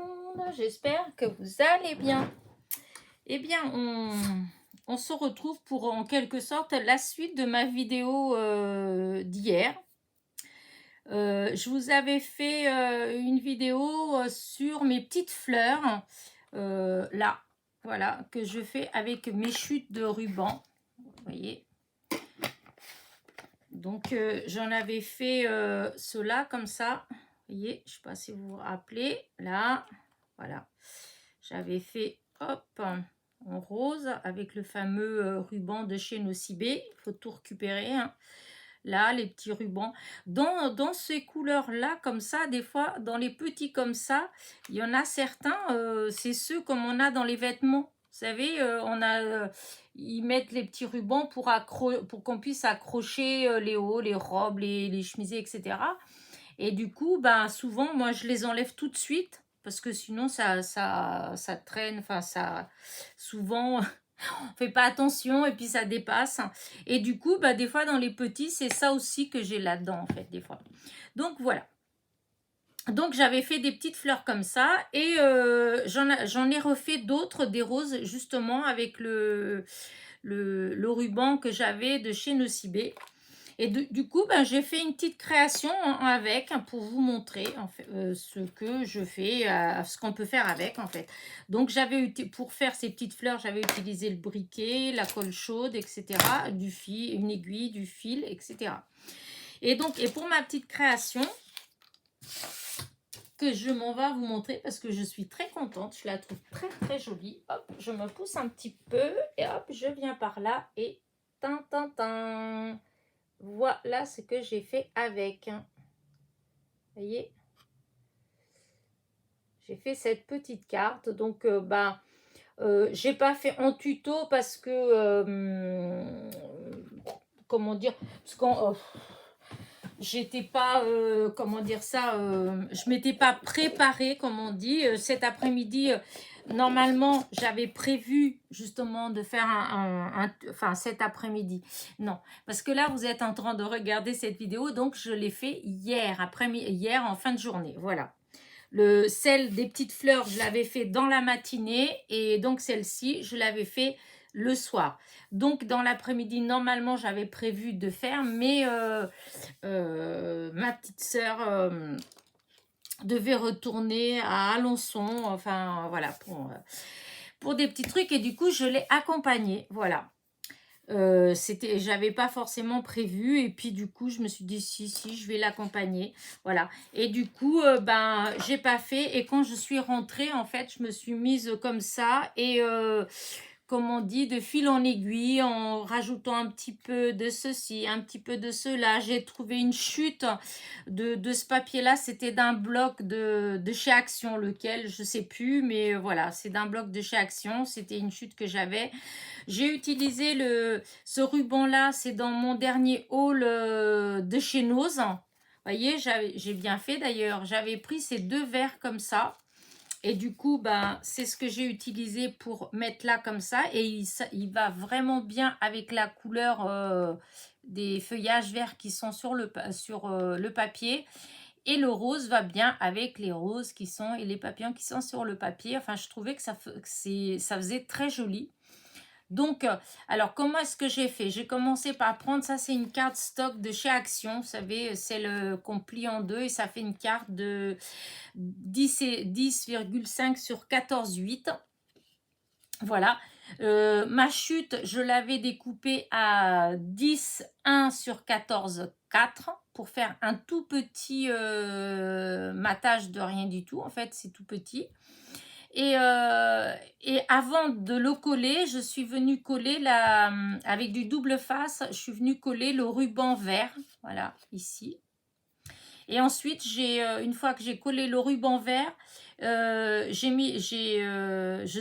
monde, j'espère que vous allez bien. Eh bien, on se retrouve pour en quelque sorte la suite de ma vidéo d'hier. Je vous avais fait une vidéo sur mes petites fleurs, là, voilà, que je fais avec mes chutes de ruban, vous voyez. Donc, j'en avais fait cela comme ça, vous voyez, je ne sais pas si vous vous rappelez, là, voilà. J'avais fait, hop, en rose avec le fameux ruban de chez Nocibé. Il faut tout récupérer, hein. Là, les petits rubans. Dans ces couleurs-là, comme ça, des fois, dans les petits comme ça, il y en a certains, c'est ceux comme on a dans les vêtements. Vous savez, ils mettent les petits rubans pour qu'on puisse accrocher les hauts, les robes, les chemisiers, etc. Et du coup, ben, souvent, moi, je les enlève tout de suite parce que sinon, ça traîne. Enfin, souvent, on fait pas attention et puis ça dépasse. Et du coup, ben, des fois, dans les petits, c'est ça aussi que j'ai là-dedans, en fait, des fois. Donc, voilà. Donc, j'avais fait des petites fleurs comme ça et j'en ai refait d'autres, des roses, justement, avec le ruban que j'avais de chez Nocibé. Et du coup, ben, j'ai fait une petite création avec pour vous montrer en fait, ce que je fais, ce qu'on peut faire avec en fait. Donc, pour faire ces petites fleurs, j'avais utilisé le briquet, la colle chaude, etc., du fil, une aiguille, du fil, etc. Et donc, pour ma petite création, que je m'en vais vous montrer parce que je suis très contente, je la trouve très très jolie. Hop, je me pousse un petit peu et hop, je viens par là et tin. Voilà ce que j'ai fait avec. Vous voyez, j'ai fait cette petite carte. Donc, j'ai pas fait en tuto parce que, comment dire, parce qu'on j'étais pas, comment dire ça, je m'étais pas préparée, comme on dit. Cet après-midi, normalement, j'avais prévu justement de faire enfin cet après-midi. Non, parce que là, vous êtes en train de regarder cette vidéo, donc je l'ai fait hier en fin de journée. Voilà. Celle des petites fleurs, je l'avais fait dans la matinée et donc celle-ci, je l'avais fait le soir. Donc dans l'après-midi, normalement, j'avais prévu de faire, mais ma petite sœur devait retourner à Alençon, enfin voilà, pour des petits trucs et du coup, je l'ai accompagnée, voilà. J'avais pas forcément prévu et puis du coup je me suis dit si je vais l'accompagner, voilà. Et du coup j'ai pas fait et quand je suis rentrée en fait je me suis mise comme ça et comme on dit, de fil en aiguille, en rajoutant un petit peu de ceci, un petit peu de cela. J'ai trouvé une chute de ce papier-là. C'était d'un bloc de chez Action, lequel, je ne sais plus, mais voilà, c'est d'un bloc de chez Action. C'était une chute que j'avais. J'ai utilisé ce ruban-là, c'est dans mon dernier haul de chez Nose. Vous voyez, j'ai bien fait d'ailleurs. J'avais pris ces deux verres comme ça. Et du coup, c'est ce que j'ai utilisé pour mettre là comme ça. Et il va vraiment bien avec la couleur des feuillages verts qui sont sur le papier. Et le rose va bien avec les roses et les papillons qui sont sur le papier. Enfin, je trouvais que ça faisait très joli. Donc, alors, comment est-ce que j'ai fait? J'ai commencé par prendre, ça c'est une carte stock de chez Action, vous savez, celle qu'on plie en deux et ça fait une carte de 10,5 sur 14,8. Voilà. Ma chute, je l'avais découpée à 10,1 sur 14,4 pour faire un tout petit matage de rien du tout. En fait, c'est tout petit. Et avant de le coller, je suis venue coller avec du double face, je suis venue coller le ruban vert, voilà, ici. Et ensuite, une fois que j'ai collé le ruban vert, je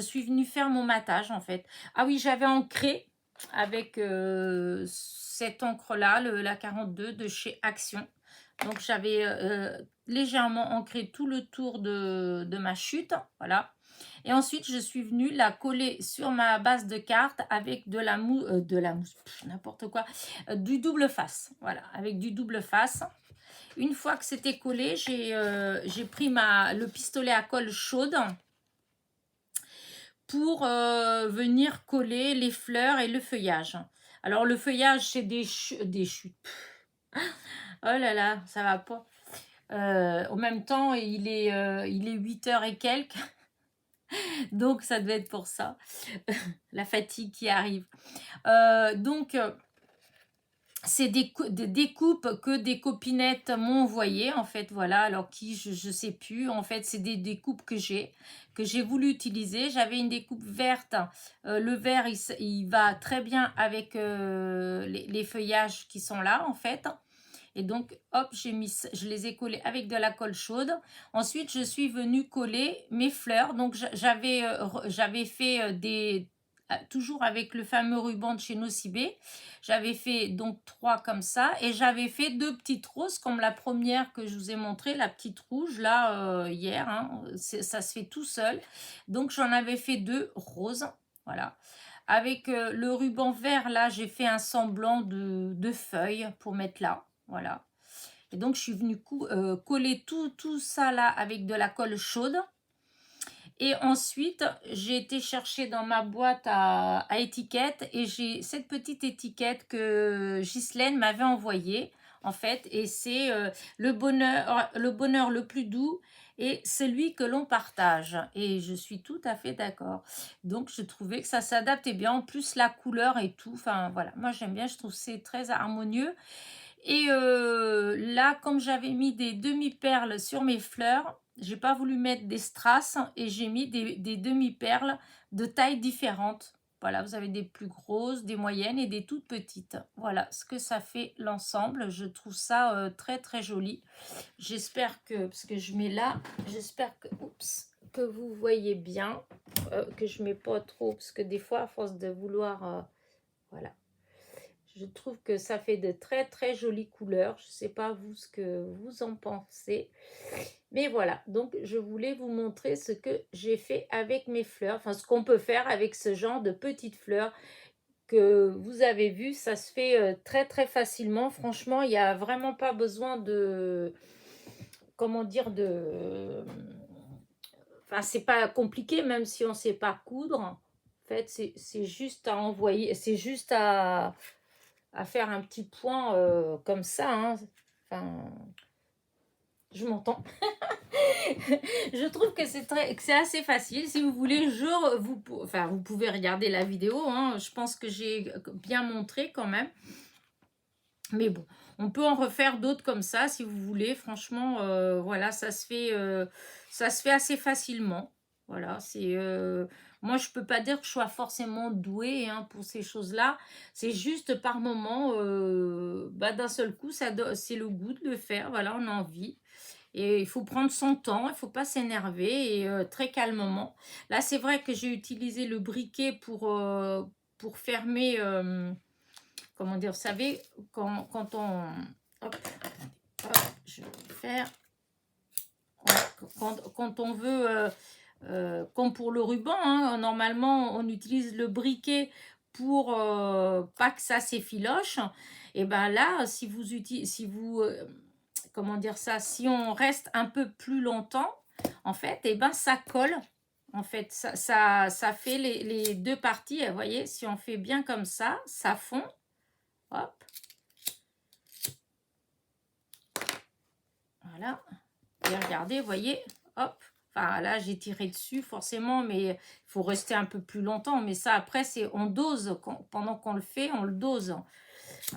suis venue faire mon matage, en fait. Ah oui, j'avais ancré avec cette encre-là, la 42 de chez Action. Donc, j'avais légèrement ancré tout le tour de ma chute. Voilà. Et ensuite, je suis venue la coller sur ma base de carte avec de la mousse, n'importe quoi, du double face. Voilà, avec du double face. Une fois que c'était collé, j'ai pris le pistolet à colle chaude pour venir coller les fleurs et le feuillage. Alors, le feuillage, c'est des chutes. Oh là là, ça va pas. En même temps, il est 8 heures et quelques. Donc, ça devait être pour ça. La fatigue qui arrive. Donc, c'est des découpes que des copinettes m'ont envoyées, en fait, voilà. Alors, qui, je sais plus. En fait, c'est des découpes que j'ai voulu utiliser. J'avais une découpe verte. Le vert, il va très bien avec les feuillages qui sont là, en fait. Et donc, hop, je les ai collés avec de la colle chaude. Ensuite, je suis venue coller mes fleurs. Donc, j'avais fait toujours avec le fameux ruban de chez Nocibé. J'avais fait donc 3 comme ça. Et j'avais fait 2 petites roses comme la première que je vous ai montrée, la petite rouge là hier. Hein. Ça se fait tout seul. Donc, j'en avais fait 2 roses. Voilà. Avec le ruban vert, là, j'ai fait un semblant de feuilles pour mettre là. Voilà. Et donc, je suis venue coller tout ça là avec de la colle chaude. Et ensuite, j'ai été chercher dans ma boîte à étiquettes et j'ai cette petite étiquette que Ghislaine m'avait envoyée, en fait. Et c'est le bonheur le plus doux et celui que l'on partage. Et je suis tout à fait d'accord. Donc, je trouvais que ça s'adaptait bien. En plus, la couleur et tout. Enfin, voilà. Moi, j'aime bien. Je trouve que c'est très harmonieux. Et là, comme j'avais mis des demi-perles sur mes fleurs, j'ai pas voulu mettre des strass et j'ai mis des demi-perles de tailles différentes. Voilà, vous avez des plus grosses, des moyennes et des toutes petites. Voilà ce que ça fait l'ensemble. Je trouve ça très très joli. J'espère que, parce que je mets là, j'espère que, que vous voyez bien, que je mets pas trop, parce que des fois, à force de vouloir, voilà. Je trouve que ça fait de très très jolies couleurs. Je ne sais pas vous ce que vous en pensez. Mais voilà, donc je voulais vous montrer ce que j'ai fait avec mes fleurs. Enfin, ce qu'on peut faire avec ce genre de petites fleurs que vous avez vu. Ça se fait très très facilement. Franchement, il n'y a vraiment pas besoin de... Comment dire de... Enfin, c'est pas compliqué même si on ne sait pas coudre. En fait, c'est juste à envoyer. C'est juste à faire un petit point comme ça. Hein. Enfin, je m'entends. Je trouve que c'est assez facile. Si vous voulez, vous pouvez regarder la vidéo. Hein. Je pense que j'ai bien montré quand même. Mais bon, on peut en refaire d'autres comme ça si vous voulez. Franchement, voilà, ça se fait assez facilement. Voilà, moi, je peux pas dire que je sois forcément douée hein, pour ces choses-là. C'est juste par moment, d'un seul coup, c'est le goût de le faire. Voilà, on a envie. Et il faut prendre son temps, il ne faut pas s'énerver et très calmement. Là, c'est vrai que j'ai utilisé le briquet pour fermer, comment dire, vous savez, quand on... Hop, je vais faire... Ouais, quand on veut... comme pour le ruban, hein, normalement on utilise le briquet pour pas que ça s'effiloche. Et ben là, si vous comment dire ça, si on reste un peu plus longtemps, en fait, et ben ça colle. En fait, ça fait les deux parties. Vous voyez, si on fait bien comme ça fond. Hop. Voilà. Et regardez, vous voyez, hop. Enfin, là, j'ai tiré dessus, forcément, mais il faut rester un peu plus longtemps. Mais ça, après, on dose. Pendant qu'on le fait, on le dose.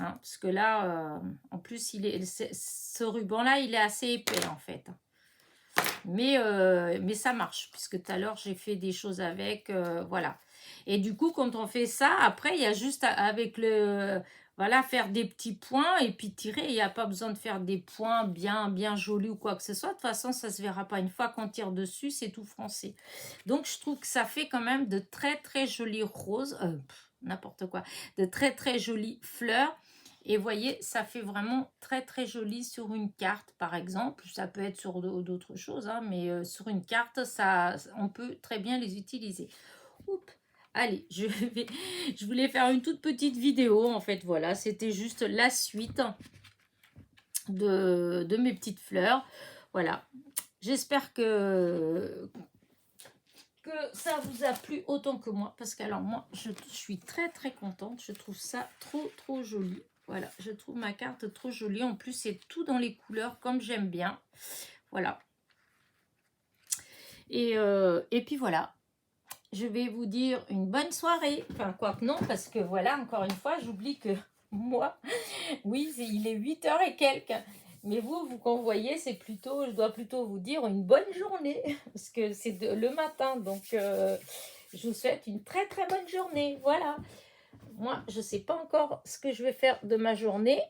Hein, parce que là, en plus, ce ruban-là, il est assez épais, en fait. Mais ça marche, puisque tout à l'heure, j'ai fait des choses avec. Voilà. Et du coup, quand on fait ça, après, il y a juste avec le... Voilà, faire des petits points et puis tirer. Il n'y a pas besoin de faire des points bien, bien jolis ou quoi que ce soit. De toute façon, ça ne se verra pas. Une fois qu'on tire dessus, c'est tout français. Donc, je trouve que ça fait quand même de très, très jolies roses. N'importe quoi. De très, très jolies fleurs. Et vous voyez, ça fait vraiment très très joli sur une carte, par exemple. Ça peut être sur d'autres choses, hein, mais sur une carte, on peut très bien les utiliser. Oups. Allez, je voulais faire une toute petite vidéo, en fait, voilà. C'était juste la suite de mes petites fleurs. Voilà. J'espère que ça vous a plu autant que moi, parce que alors moi je suis très très contente, je trouve ça trop joli. Voilà, je trouve ma carte trop jolie, en plus c'est tout dans les couleurs comme j'aime bien. Voilà, et puis voilà, je vais vous dire une bonne soirée, enfin quoi que non, parce que voilà, encore une fois j'oublie que moi, oui, il est 8h et quelques. Mais vous quand vous voyez, c'est plutôt, je dois plutôt vous dire une bonne journée, parce que c'est le matin, donc je vous souhaite une très très bonne journée. Voilà. Moi, je ne sais pas encore ce que je vais faire de ma journée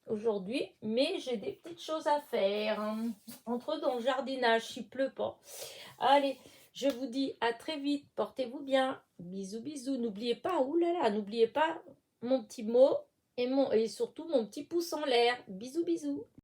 aujourd'hui, mais j'ai des petites choses à faire. Entre dans le jardinage, s'il pleut pas. Allez, je vous dis à très vite. Portez-vous bien. Bisous, bisous. N'oubliez pas, oulala, n'oubliez pas mon petit mot et surtout mon petit pouce en l'air. Bisous, bisous.